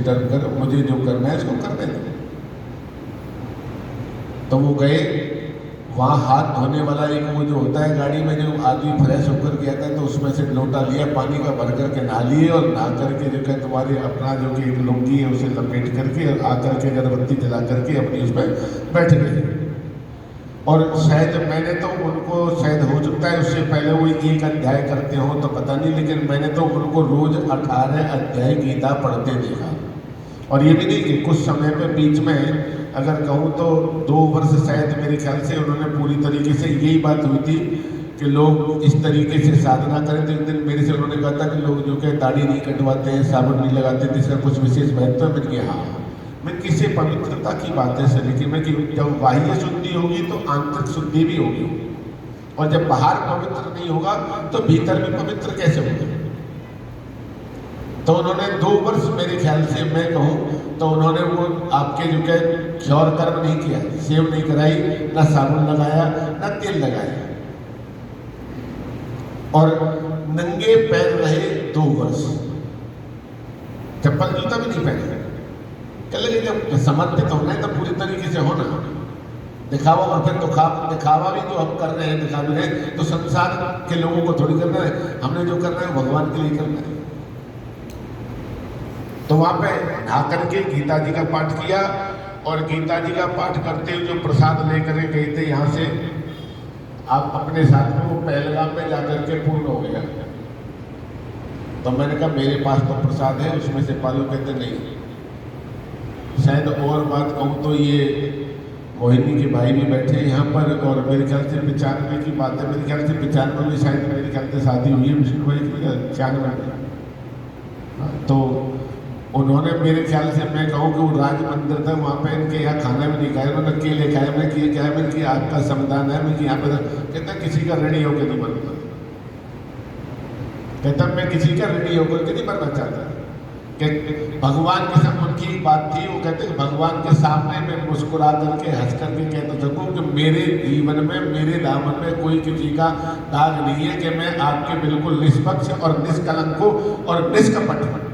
Disturb कर, मुझे जो करना है इसको करने दो। तो वो गए, वहाँ हाथ धोने वाला एक वो जो होता है गाड़ी में, जो आदमी फ्रेश होकर गया था, तो उसमें से लोटा लिया पानी का, भर करके नहा लिए, और नहा करके जो है तुम्हारे अपना जो कि एक लुंगी है उसे लपेट करके और आकर के अगरबत्ती जला करके अपनी उसमें बैठ गए। और शायद मैंने तो उनको, शायद हो सकता है उससे पहले वो एक अध्याय करते हो तो पता नहीं, लेकिन मैंने तो उनको रोज 18 अध्याय गीता पढ़ते देखा। और ये भी नहीं कि कुछ समय पे बीच में, अगर कहूँ तो 2 वर्ष शायद मेरे ख्याल से उन्होंने पूरी तरीके से, यही बात हुई थी कि लोग इस तरीके से साधना करें। तो एक दिन मेरे से उन्होंने कहा था कि लोग जो कि दाढ़ी नहीं कटवाते हैं, साबुन नहीं लगाते, तो इसका कुछ विशेष महत्व है? मैंने कहा हाँ। मैं किसी पवित्रता की बात है सर, लेकिन मैं कि जब बाह्य शुद्धि होगी तो आंतरिक शुद्धि भी होगी, और जब बाहर पवित्र नहीं होगा तो भीतर भी पवित्र कैसे होगा? तो उन्होंने 2 वर्ष मेरे ख्याल से मैं कहूँ तो उन्होंने वो आपके जो कि क्षौर कर्म नहीं किया, सेव नहीं कराई, ना साबुन लगाया, ना तेल लगाया, और नंगे पैर रहे 2 वर्ष, चप्पल जूता भी नहीं पहने। कह लगे जब समर्पित होना है तो पूरी तरीके से होना, दिखावा, और फिर दिखावा भी जो हम कर रहे हैं, दिखा भी रहे हैं, तो संसार के लोगों को थोड़ी करना है, हमने जो करना है भगवान के लिए करना है। तो वहाँ पे नहा करके गीता जी का पाठ किया, और गीता जी का पाठ करते हुए जो प्रसाद लेकर गए थे यहाँ से आप अपने साथ में, वो पहलगाम में जाकर के पूर्ण हो गया। तो मैंने कहा मेरे पास तो प्रसाद है, उसमें से पालो। कहते नहीं, शायद और बात कहूँ तो ये मोहिनी के भाई भी बैठे हैं यहाँ पर, और मेरे ख्याल से 95 की बात है, मेरे ख्याल से 95 में शायद मेरे ख्याल से शादी हुई है विष्णु भाई की, 96 में। तो उन्होंने मेरे ख्याल से, मैं कहूँ कि वो राज मंदिर था, वहाँ पे इनके यहाँ खाना भी नहीं खाया, उन्होंने केले खाए। मैं किए क्या है, मैं कि आपका संविधान है, मैं कि यहाँ पे कहता किसी का ऋणी होकर नहीं बनता, कहता मैं किसी का ऋणी होकर के नहीं बनना चाहता। कि भगवान के साथ उनकी एक बात थी, वो कहते कि भगवान के सामने मैं मुस्कुरा करके हंस करके कह तो सकूँ कि मेरे जीवन में, मेरे दामन में कोई किसी का दाग नहीं है, कि मैं आपके बिल्कुल निष्पक्ष और निष्कलंक और निष्कपट